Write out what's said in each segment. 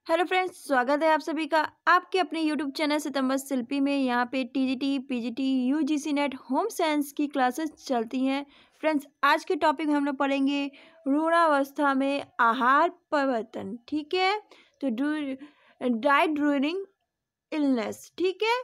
Hello friends, स्वागत है आप सभी का आपके अपने यूट्यूब चैनल सितंबर शिल्पी में। यहाँ पे TGT, PGT, UGC net, home science की क्लासेस चलती हैं। फ्रेंड्स, आज के टॉपिक में हम लोग पढ़ेंगे भ्रूणावस्था में आहार परिवर्तन। ठीक है, तो डाइट ड्यूरिंग इलनेस। ठीक है,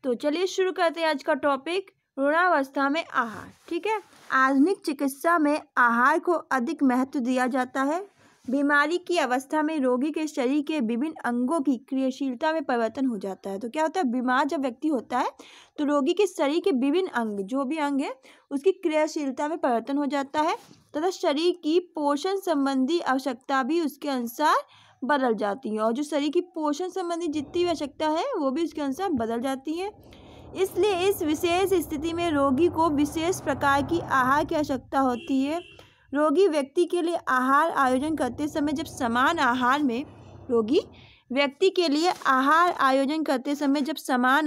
तो चलिए शुरू करते हैं आज का टॉपिक, भ्रूणावस्था में आहार। ठीक है, आधुनिक चिकित्सा में आहार को अधिक महत्व दिया जाता है। बीमारी की अवस्था में रोगी के शरीर के विभिन्न अंगों की क्रियाशीलता में परिवर्तन हो जाता है। तो क्या होता है, बीमार जब व्यक्ति होता है तो रोगी के शरीर के विभिन्न अंग, जो भी अंग है, उसकी क्रियाशीलता में परिवर्तन हो जाता है तथा शरीर की पोषण संबंधी आवश्यकता भी उसके अनुसार बदल जाती है। और जो शरीर की पोषण संबंधी जितनी भी आवश्यकता है वो भी उसके अनुसार बदल जाती है। इसलिए इस विशेष स्थिति में रोगी को विशेष प्रकार की आहार की आवश्यकता होती है। रोगी व्यक्ति के लिए आहार आयोजन करते समय जब समान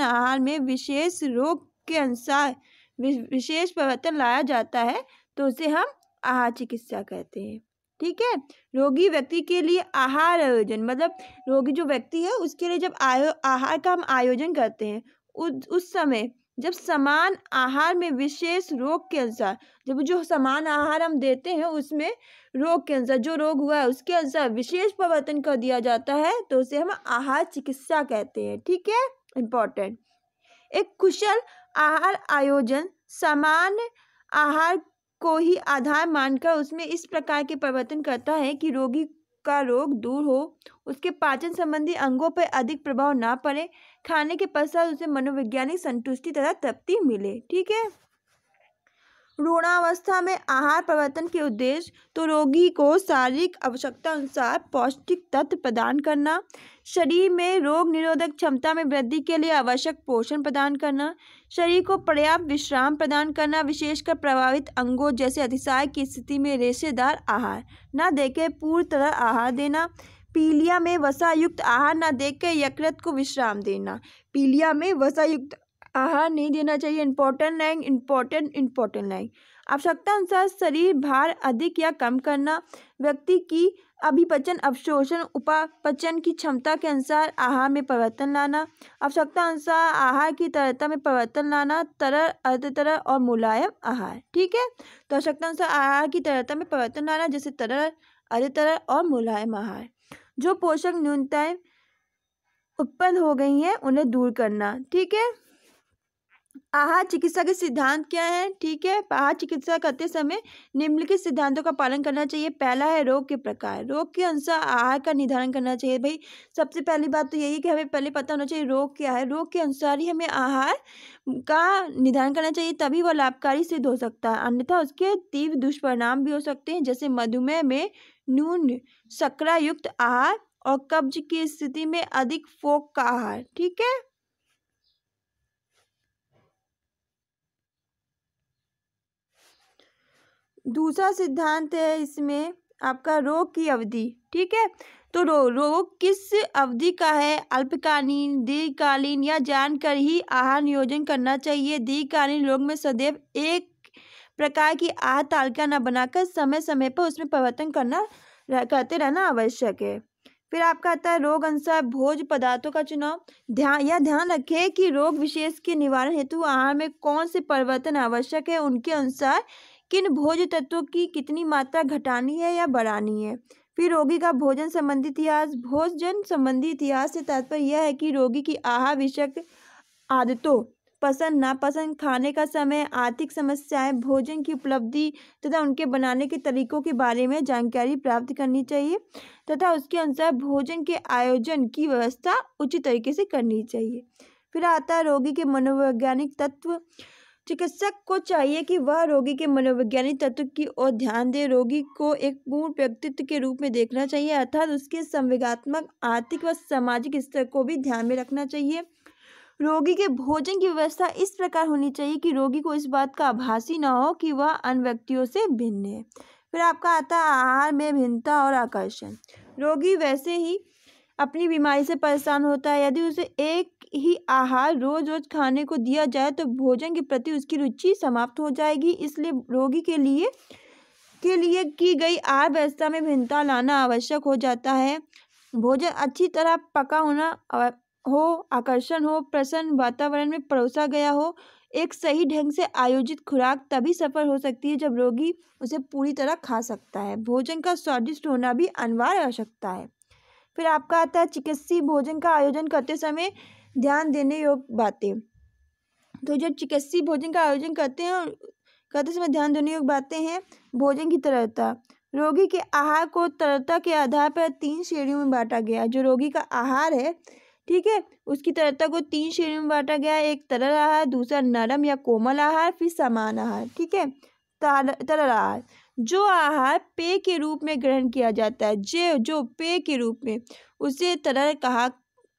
आहार में विशेष रोग के अनुसार विशेष परिवर्तन लाया जाता है तो उसे हम आहार चिकित्सा कहते हैं। ठीक है, रोगी व्यक्ति के लिए आहार आयोजन मतलब रोगी जो व्यक्ति है उसके लिए जब आहार का हम आयोजन करते हैं उस समय जब समान आहार में विशेष रोग के अनुसार, जब जो समान आहार हम देते हैं उसमें रोग के अनुसार, जो रोग हुआ है उसके अनुसार विशेष परिवर्तन कर दिया जाता है तो उसे हम आहार चिकित्सा कहते हैं। ठीक है, इम्पोर्टेंट। एक कुशल आहार आयोजन समान आहार को ही आधार मानकर उसमें इस प्रकार के परिवर्तन करता है कि रोगी का रोग दूर हो, उसके पाचन संबंधी अंगों पर अधिक प्रभाव ना पड़े, खाने के पश्चात उसे मनोवैज्ञानिक संतुष्टि तथा तृप्ति मिले। ठीक है, भ्रूणावस्था में आहार परिवर्तन के उद्देश्य तो रोगी को शारीरिक आवश्यकता अनुसार पौष्टिक तत्व प्रदान करना, शरीर में रोग निरोधक क्षमता में वृद्धि के लिए आवश्यक पोषण प्रदान करना, शरीर को पर्याप्त विश्राम प्रदान करना, विशेषकर प्रभावित अंगों जैसे अतिसार की स्थिति में रेशेदार आहार न देकर पूर्ण तरह आहार देना, पीलिया में वसायुक्त आहार न देकर यकृत को विश्राम देना। पीलिया में वसायुक्त आहार नहीं देना चाहिए। इंपॉर्टेंट लाइन आवश्यकता अनुसार शरीर भार अधिक या कम करना, व्यक्ति की अभिपचन, अवशोषण, उपापचय की क्षमता के अनुसार आहार में परिवर्तन लाना, आवश्यकता अनुसार आहार की तरलता में परिवर्तन लाना, तरल, अर्ध तरल और मुलायम आहार। ठीक है, तो आवश्यकता अनुसार आहार की तरलता में परिवर्तन लाना, जैसे तरल, अर्ध तरल और मुलायम आहार। जो पोषक न्यूनताएं उत्पन्न हो गई हैं उन्हें दूर करना। ठीक है, आहार चिकित्सा के सिद्धांत क्या है। ठीक है, आहार चिकित्सा करते समय निम्नलिखित सिद्धांतों का पालन करना चाहिए। पहला है रोग के प्रकार, रोग के अनुसार आहार का निर्धारण करना चाहिए। भाई सबसे पहली बात तो यही है कि हमें पहले पता होना चाहिए रोग क्या है, रोग के अनुसार ही हमें आहार का निर्धारण करना चाहिए, तभी वह लाभकारी सिद्ध हो सकता है, अन्यथा उसके तीव्र दुष्परिणाम भी हो सकते हैं, जैसे मधुमेह में न्यून शर्करा युक्त आहार और कब्ज की स्थिति में अधिक फोक का आहार। ठीक है, दूसरा सिद्धांत है इसमें आपका रोग की अवधि। ठीक है, तो रोग किस अवधि का है, अल्पकालीन, दीर्घकालीन या जानकर ही आहार नियोजन करना चाहिए। दीर्घकालीन रोग में सदैव एक प्रकार की आहार तालिका न बनाकर समय समय पर उसमें परिवर्तन करते रहना आवश्यक है। फिर आपका आता है रोग अनुसार भोज्य पदार्थों का चुनाव। ध्यान रखें कि रोग विशेष के निवारण हेतु आहार में कौन से परिवर्तन आवश्यक है, उनके अनुसार किन भोज्य तत्वों की कितनी मात्रा घटानी है या बढ़ानी है। फिर रोगी का भोजन संबंधी इतिहास। भोजन संबंधी इतिहास से तात्पर्य यह है कि रोगी की आहार विषयक आदतों, पसंद नापसंद, खाने का समय, आर्थिक समस्याएं, भोजन की उपलब्धि तथा उनके बनाने के तरीकों के बारे में जानकारी प्राप्त करनी चाहिए तथा उसके अनुसार भोजन के आयोजन की व्यवस्था उचित तरीके से करनी चाहिए। फिर आता है रोगी के मनोवैज्ञानिक तत्व। चिकित्सक को चाहिए कि वह रोगी के मनोवैज्ञानिक तत्व की ओर ध्यान दे। रोगी को एक पूर्ण व्यक्तित्व के रूप में देखना चाहिए, अर्थात उसके संवेगात्मक, आर्थिक व सामाजिक स्तर को भी ध्यान में रखना चाहिए। रोगी के भोजन की व्यवस्था इस प्रकार होनी चाहिए कि रोगी को इस बात का आभास ही न हो कि वह अन्य व्यक्तियों से भिन्न है। फिर आपका आता है आहार में भिन्नता और आकर्षण। रोगी वैसे ही अपनी बीमारी से परेशान होता है, यदि उसे एक ही आहार रोज रोज खाने को दिया जाए तो भोजन के प्रति उसकी रुचि समाप्त हो जाएगी। इसलिए रोगी के लिए की गई आहार व्यवस्था में भिन्नता लाना आवश्यक हो जाता है। भोजन अच्छी तरह पका होना हो, आकर्षण हो, प्रसन्न वातावरण में परोसा गया हो। एक सही ढंग से आयोजित खुराक तभी सफल हो सकती है जब रोगी उसे पूरी तरह खा सकता है। भोजन का स्वादिष्ट होना भी अनिवार्य आवश्यकता है। फिर आपका आता है चिकित्सीय भोजन का आयोजन करते समय ध्यान देने योग्य बातें। तो जब चिकित्सीय भोजन का आयोजन करते समय ध्यान देने योग्य बातें हैं। भोजन की तरलता। रोगी के आहार को तरलता के आधार पर 3 श्रेणियों में बांटा गया है। जो रोगी का आहार है, ठीक है, उसकी तरलता को 3 श्रेणियों में बांटा गया है। एक तरल आहार, दूसरा नरम या कोमल आहार, फिर समान आहार। ठीक है, तरल आहार, जो आहार पेय के रूप में ग्रहण किया जाता है, जो पेय के रूप में, उसे तरल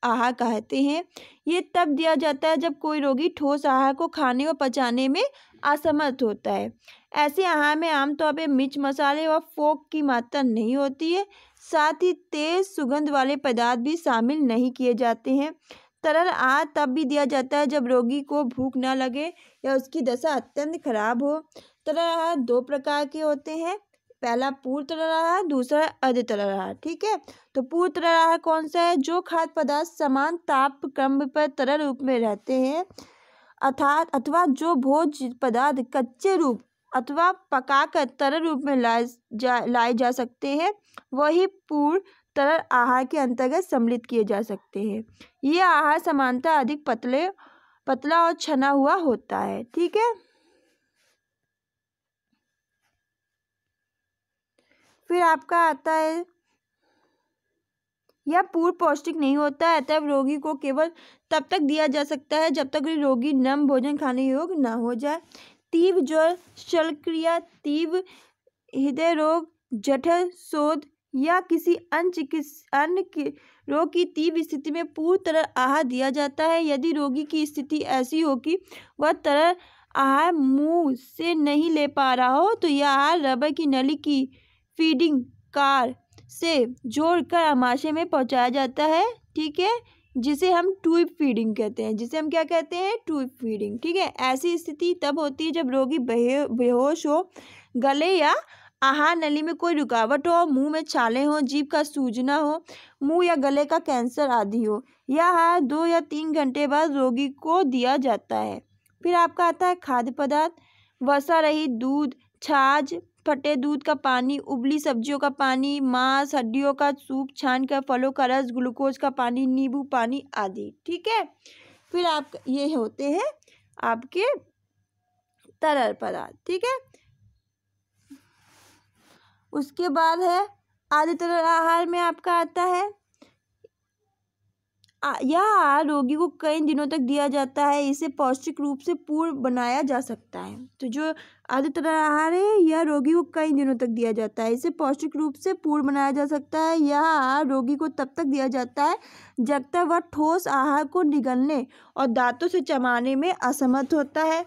आहार कहते हैं। ये तब दिया जाता है जब कोई रोगी ठोस आहार को खाने व पचाने में असमर्थ होता है। ऐसे आहार में आमतौर पर मिर्च, मसाले और फोक की मात्रा नहीं होती है। साथ ही तेज सुगंध वाले पदार्थ भी शामिल नहीं किए जाते हैं। तरल आहार तब भी दिया जाता है जब रोगी को भूख न लगे या उसकी दशा अत्यंत खराब हो। तरल आहार 2 प्रकार के होते हैं। पहला पूर्ण तरल आहार, दूसरा अर्ध तरल आहार। ठीक है, तो पूर्ण तरल आहार कौन सा है? जो खाद्य पदार्थ समान ताप क्रम पर तरल रूप में रहते हैं अथवा जो भोज्य पदार्थ कच्चे रूप अथवा पकाकर तरल रूप में लाए जा सकते हैं, वही पूर्ण तरल आहार के अंतर्गत सम्मिलित किए जा सकते हैं। ये आहार सामान्यतः अधिक पतला और छना हुआ होता है। ठीक है, फिर आपका आता है यह पूर्ण पौष्टिक नहीं होता है, अतः रोगी को केवल तब तक दिया जा सकता है जब तक रोगी नम भोजन खाने योग्य न हो जाए। तीव्र ज्वर, शल्यक्रिया, तीव्र हृदय रोग, जठर शोथ या किसी अन्य रोग की तीव्र स्थिति में पूर्ण तरल आहार दिया जाता है। यदि रोगी की स्थिति ऐसी हो कि वह तरल आहार मुंह से नहीं ले पा रहा हो, तो यह आहार रबर की नली की फीडिंग कार से जोड़कर आमाशय में पहुंचाया जाता है। ठीक है, जिसे हम ट्यूब फीडिंग कहते हैं, ट्यूब फीडिंग। ठीक है, ऐसी स्थिति तब होती है जब रोगी बेहोश हो, गले या आहार नली में कोई रुकावट हो, मुंह में छाले हो, जीभ का सूजना हो, मुंह या गले का कैंसर आदि हो। यह आहार 2 या 3 घंटे बाद रोगी को दिया जाता है। फिर आपका आता है खाद्य पदार्थ। वसा रहित दूध, छाछ, फटे दूध का पानी, उबली सब्जियों का पानी, मांस, हड्डियों का सूप छानकर, फलों का रस, ग्लूकोज का पानी, नींबू पानी आदि। ठीक है, फिर आप ये होते हैं आपके तरल पदार्थ। ठीक है, उसके बाद है आधे तरल आहार में आपका आता है यह आहार रोगी को कई दिनों तक दिया जाता है। इसे पौष्टिक रूप से पूर्ण बनाया जा सकता है। तो जो आधे तरल आहार है, यह रोगी को कई दिनों तक दिया जाता है। इसे पौष्टिक रूप से पूर्ण बनाया जा सकता है। यह आहार रोगी को तब तक दिया जाता है जब तक वह ठोस आहार को निगलने और दांतों से चबाने में असमर्थ होता है।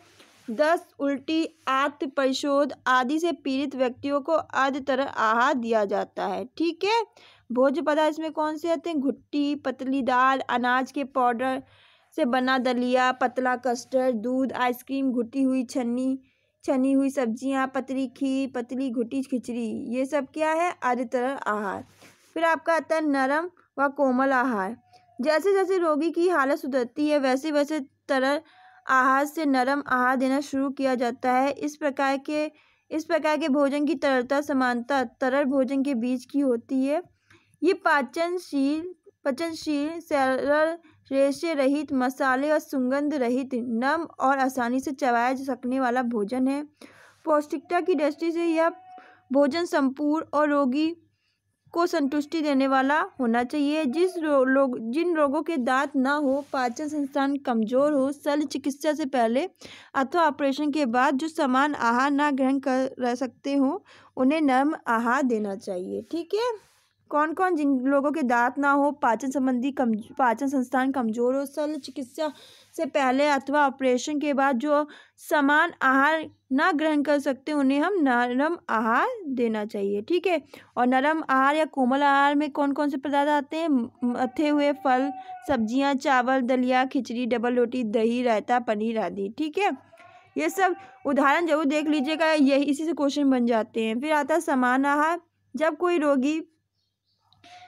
दस्त, उल्टी, आंत परिशोध आदि से पीड़ित व्यक्तियों को आधे तरल आहार दिया जाता है। ठीक है, भोज्य पदार्थ इसमें कौन से आते हैं? घुट्टी, पतली दाल, अनाज के पाउडर से बना दलिया, पतला कस्टर्ड, दूध, आइसक्रीम, घुटी हुई छनी हुई सब्जियां, पतली खीर, पतली घुटी खिचड़ी, ये सब क्या है? आधे तरल आहार। फिर आपका आता है नरम व कोमल आहार। जैसे जैसे रोगी की हालत सुधरती है, वैसे वैसे तरल आहार से नरम आहार देना शुरू किया जाता है। इस प्रकार के भोजन की तरलता समानता तरल भोजन के बीच की होती है। ये पचनशील, सरल, रेशे रहित, मसाले और सुगंध रहित, नम और आसानी से चबाया जा सकने वाला भोजन है। पौष्टिकता की दृष्टि से यह भोजन संपूर्ण और रोगी को संतुष्टि देने वाला होना चाहिए। जिन रोगों के दांत ना हो, पाचन संस्थान कमजोर हो, शल्य चिकित्सा से पहले अथवा ऑपरेशन के बाद जो समान आहार ना ग्रहण कर रह सकते हो, उन्हें नरम आहार देना चाहिए। ठीक है, कौन कौन? जिन लोगों के दांत ना हो, पाचन संस्थान कमजोर हो, शल्य चिकित्सा से पहले अथवा ऑपरेशन के बाद जो समान आहार ना ग्रहण कर सकते, उन्हें हम नरम आहार देना चाहिए। ठीक है, और नरम आहार या कोमल आहार में कौन कौन से पदार्थ आते हैं? मथे हुए फल, सब्जियां, चावल, दलिया, खिचड़ी, डबल रोटी, दही, रायता, पनीर आदि। ठीक है, ये सब उदाहरण जरूर देख लीजिएगा, इसी से क्वेश्चन बन जाते हैं। फिर आता है समान आहार। जब कोई रोगी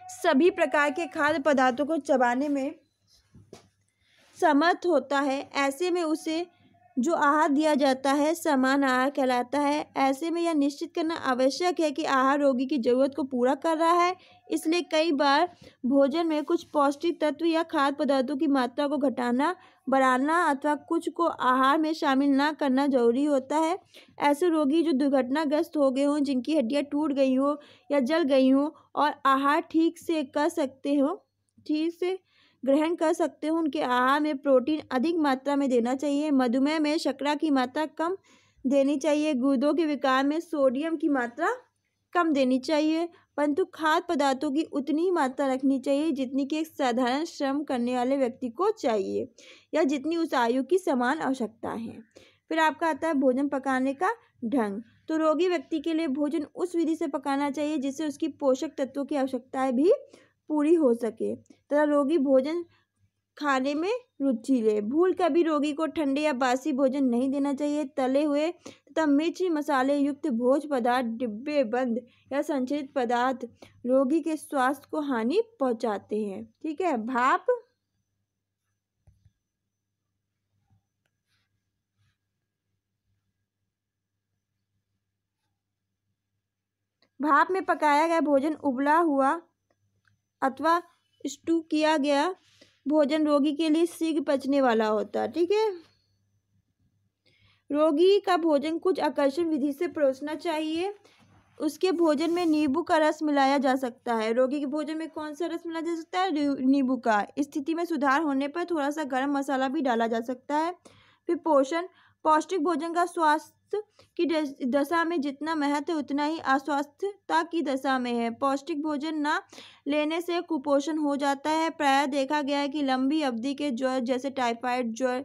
सभी प्रकार के खाद्य पदार्थों को चबाने में समर्थ होता है, ऐसे में उसे जो आहार दिया जाता है समान आहार कहलाता है। ऐसे में यह निश्चित करना आवश्यक है कि आहार रोगी की जरूरत को पूरा कर रहा है। इसलिए कई बार भोजन में कुछ पौष्टिक तत्व या खाद्य पदार्थों की मात्रा को घटाना, बढ़ाना अथवा कुछ को आहार में शामिल ना करना जरूरी होता है। ऐसे रोगी जो दुर्घटनाग्रस्त हो गए हों, जिनकी हड्डियां टूट गई हो या जल गई हों और आहार ठीक से ग्रहण कर सकते हो, उनके आहार में प्रोटीन अधिक मात्रा में देना चाहिए। मधुमेह में शर्करा की मात्रा कम देनी चाहिए। गुर्दों के विकार में सोडियम की मात्रा कम देनी चाहिए, परंतु खाद्य पदार्थों की उतनी ही मात्रा रखनी चाहिए जितनी कि एक साधारण श्रम करने वाले व्यक्ति को चाहिए या जितनी उस आयु की समान आवश्यकता है। फिर आपका आता है भोजन पकाने का ढंग। तो रोगी व्यक्ति के लिए भोजन उस विधि से पकाना चाहिए जिससे उसकी पोषक तत्वों की आवश्यकताएं भी पूरी हो सके तथा रोगी भोजन खाने में रुचि ले। भूल कभी रोगी को ठंडे या बासी भोजन नहीं देना चाहिए। तले हुए तथा मिर्च मसाले युक्त भोज्य पदार्थ, डिब्बे बंद या संचित पदार्थ रोगी के स्वास्थ्य को हानि पहुंचाते हैं। ठीक है। भाप में पकाया गया भोजन, उबला हुआ अथवा स्टू किया गया भोजन रोगी के लिए शीघ्र पचने वाला होता है। ठीक है। रोगी का भोजन कुछ आकर्षण विधि से परोसना चाहिए। उसके भोजन में नींबू का रस मिलाया जा सकता है। रोगी के भोजन में कौन सा रस मिलाया जा सकता है? नींबू का। स्थिति में सुधार होने पर थोड़ा सा गरम मसाला भी डाला जा सकता है। फिर पोषण, पौष्टिक भोजन का स्वास्थ्य की दशा में जितना महत्व है उतना ही अस्वस्थता की दशा में है। पौष्टिक भोजन न लेने से कुपोषण हो जाता है। प्रायः देखा गया है कि लंबी अवधि के ज्वर जैसे टाइफाइड ज्वर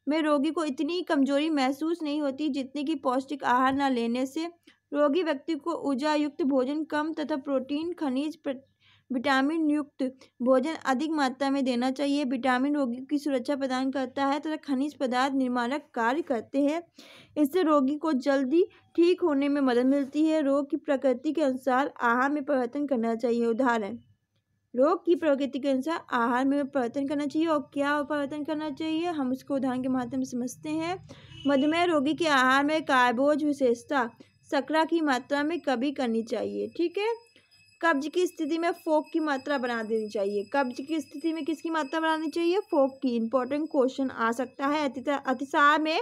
में रोगी को इतनी कमजोरी महसूस नहीं होती जितनी कि पौष्टिक आहार न लेने से। रोगी व्यक्ति को ऊर्जा युक्त भोजन कम तथा प्रोटीन, खनिज, विटामिन युक्त भोजन अधिक मात्रा में देना चाहिए। विटामिन रोगी की सुरक्षा प्रदान करता है तथा खनिज पदार्थ निर्माणक कार्य करते हैं। इससे रोगी को जल्दी ठीक होने में मदद मिलती है। रोग की प्रकृति के अनुसार आहार में परिवर्तन करना चाहिए। उदाहरण, रोग की प्रकृति के अनुसार आहार में परिवर्तन करना चाहिए और क्या परिवर्तन करना चाहिए हम इसको उदाहरण के माध्यम से समझते हैं। मधुमेह रोगी के आहार में कार्बोज विशेषता शर्करा की मात्रा में कमी करनी चाहिए। ठीक है। कब्ज की स्थिति में फोक की मात्रा बढ़ा देनी चाहिए। कब्ज की स्थिति में किसकी मात्रा बढ़ानी चाहिए? फोक की। इंपॉर्टेंट क्वेश्चन आ सकता है। अतिसार में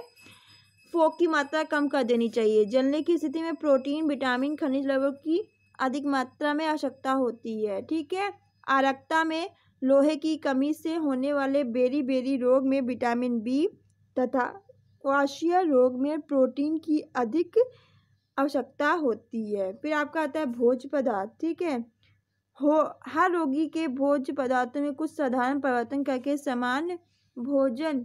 फोक की मात्रा कम कर देनी चाहिए। जलने की स्थिति में प्रोटीन, विटामिन, खनिज लवणों की अधिक मात्रा में आवश्यकता होती है। ठीक है। आरक्ता में लोहे की कमी से होने वाले बेरी रोग में विटामिन बी तथा क्वाशिया रोग में प्रोटीन की अधिक आवश्यकता होती है। फिर आपका आता है भोज्य पदार्थ। ठीक है। हर रोगी के भोज्य पदार्थों में कुछ साधारण परिवर्तन करके सामान्य भोजन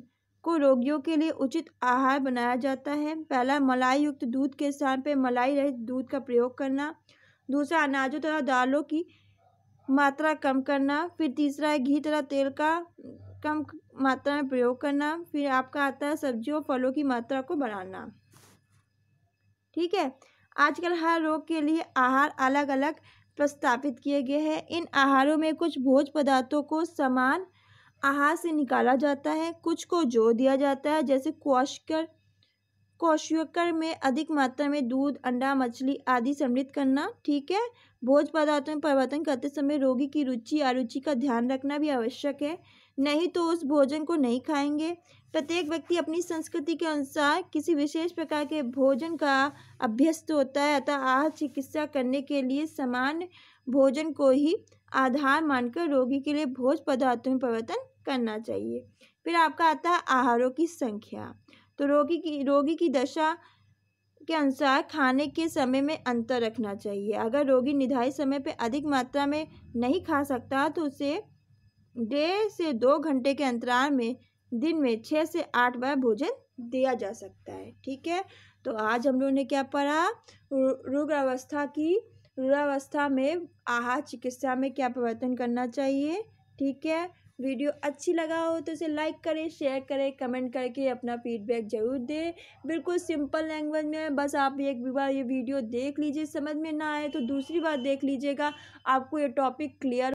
को रोगियों के लिए उचित आहार बनाया जाता है। पहला, मलाई युक्त दूध के स्थान पर मलाई रहित दूध का प्रयोग करना। दूसरा, अनाजों तथा दालों की मात्रा कम करना। फिर तीसरा है घी तथा तेल का कम मात्रा में प्रयोग करना। फिर आपका आता है सब्जियों फलों की मात्रा को बढ़ाना। ठीक है। आजकल हर रोग के लिए आहार अलग अलग प्रस्तावित किए गए हैं। इन आहारों में कुछ भोज्य पदार्थों को समान आहार से निकाला जाता है, कुछ को जोड़ दिया जाता है, जैसे क्वाशियोकर में अधिक मात्रा में दूध, अंडा, मछली आदि सम्मिलित करना। ठीक है। भोज्य पदार्थों में परिवर्तन करते समय रोगी की रुचि अरुचि का ध्यान रखना भी आवश्यक है, नहीं तो उस भोजन को नहीं खाएंगे। प्रत्येक व्यक्ति अपनी संस्कृति के अनुसार किसी विशेष प्रकार के भोजन का अभ्यस्त होता है, अतः आहार चिकित्सा करने के लिए सामान्य भोजन को ही आधार मानकर रोगी के लिए भोज्य पदार्थों में परिवर्तन करना चाहिए। फिर आपका आता है आहारों की संख्या। तो रोगी की दशा के अनुसार खाने के समय में अंतर रखना चाहिए। अगर रोगी निर्धारित समय पर अधिक मात्रा में नहीं खा सकता तो उसे 1.5 से 2 घंटे के अंतराल में दिन में 6 से 8 बार भोजन दिया जा सकता है। ठीक है। तो आज हम लोगों ने क्या पढ़ा? रुग्णावस्था में आहार चिकित्सा में क्या परिवर्तन करना चाहिए। ठीक है। वीडियो अच्छी लगा हो तो इसे लाइक करें, शेयर करें, कमेंट करके अपना फीडबैक जरूर दें। बिल्कुल सिंपल लैंग्वेज में बस आप एक बार ये वीडियो देख लीजिए, समझ में ना आए तो दूसरी बार देख लीजिएगा, आपको ये टॉपिक क्लियर